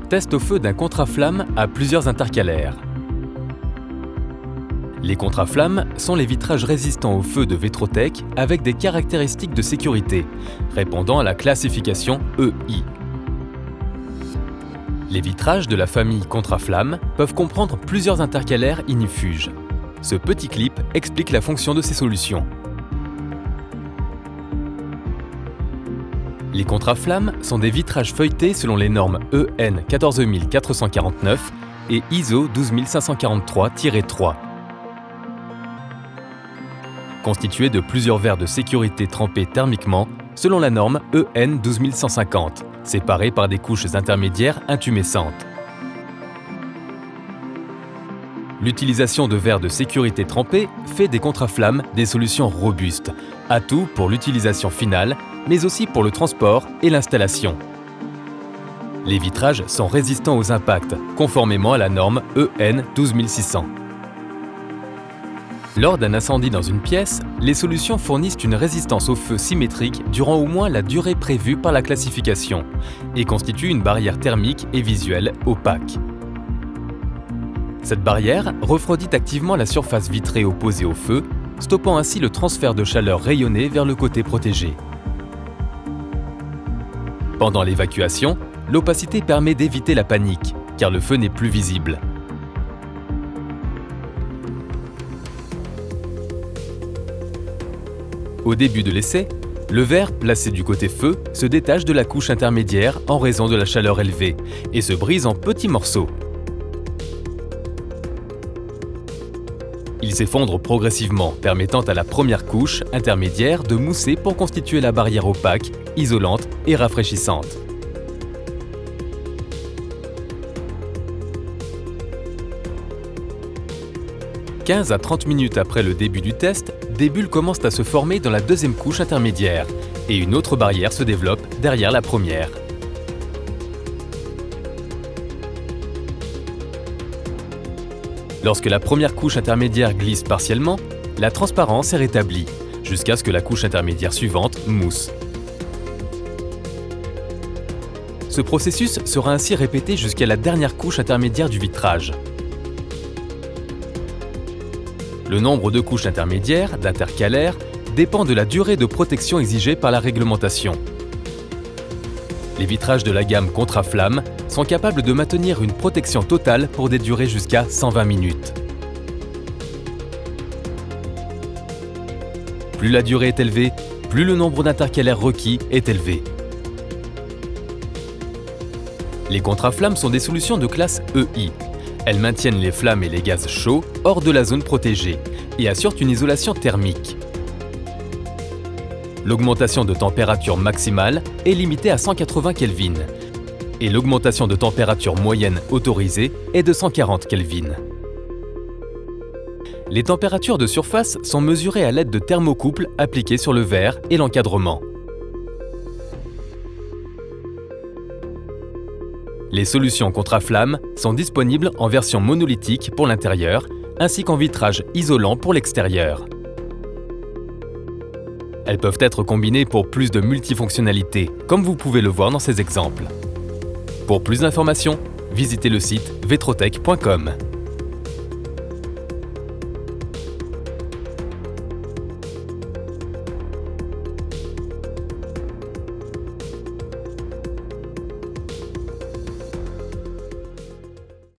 test au feu d'un contre-flamme à plusieurs intercalaires. Les contre-flammes sont les vitrages résistants au feu de Vetrotech avec des caractéristiques de sécurité, répondant à la classification EI. Les vitrages de la famille contre-flamme peuvent comprendre plusieurs intercalaires ignifuges. Ce petit clip explique la fonction de ces solutions. Les contre-flammes sont des vitrages feuilletés selon les normes EN 14449 et ISO 12543-3, constitués de plusieurs verres de sécurité trempés thermiquement selon la norme EN 12150, séparés par des couches intermédiaires intumescentes. L'utilisation de verres de sécurité trempés fait des contre-flammes des solutions robustes, atout pour l'utilisation finale, mais aussi pour le transport et l'installation. Les vitrages sont résistants aux impacts, conformément à la norme EN 12600. Lors d'un incendie dans une pièce, les solutions fournissent une résistance au feu symétrique durant au moins la durée prévue par la classification et constituent une barrière thermique et visuelle opaque. Cette barrière refroidit activement la surface vitrée opposée au feu, stoppant ainsi le transfert de chaleur rayonnée vers le côté protégé. Pendant l'évacuation, l'opacité permet d'éviter la panique, car le feu n'est plus visible. Au début de l'essai, le verre placé du côté feu se détache de la couche intermédiaire en raison de la chaleur élevée et se brise en petits morceaux. Il s'effondre progressivement, permettant à la première couche intermédiaire de mousser pour constituer la barrière opaque, isolante et rafraîchissante. « 15 à 30 minutes après le début du test, des bulles commencent à se former dans la deuxième couche intermédiaire et une autre barrière se développe derrière la première. Lorsque la première couche intermédiaire glisse partiellement, la transparence est rétablie, jusqu'à ce que la couche intermédiaire suivante mousse. Ce processus sera ainsi répété jusqu'à la dernière couche intermédiaire du vitrage. Le nombre de couches intermédiaires, d'intercalaires, dépend de la durée de protection exigée par la réglementation. Les vitrages de la gamme contre-flamme sont capables de maintenir une protection totale pour des durées jusqu'à 120 minutes. Plus la durée est élevée, plus le nombre d'intercalaires requis est élevé. Les contre-flammes sont des solutions de classe EI. Elles maintiennent les flammes et les gaz chauds hors de la zone protégée et assurent une isolation thermique. L'augmentation de température maximale est limitée à 180 Kelvin et l'augmentation de température moyenne autorisée est de 140 Kelvin. Les températures de surface sont mesurées à l'aide de thermocouples appliqués sur le verre et l'encadrement. Les solutions contre-flamme sont disponibles en version monolithique pour l'intérieur ainsi qu'en vitrage isolant pour l'extérieur. Elles peuvent être combinées pour plus de multifonctionnalités, comme vous pouvez le voir dans ces exemples. Pour plus d'informations, visitez le site vetrotech.com.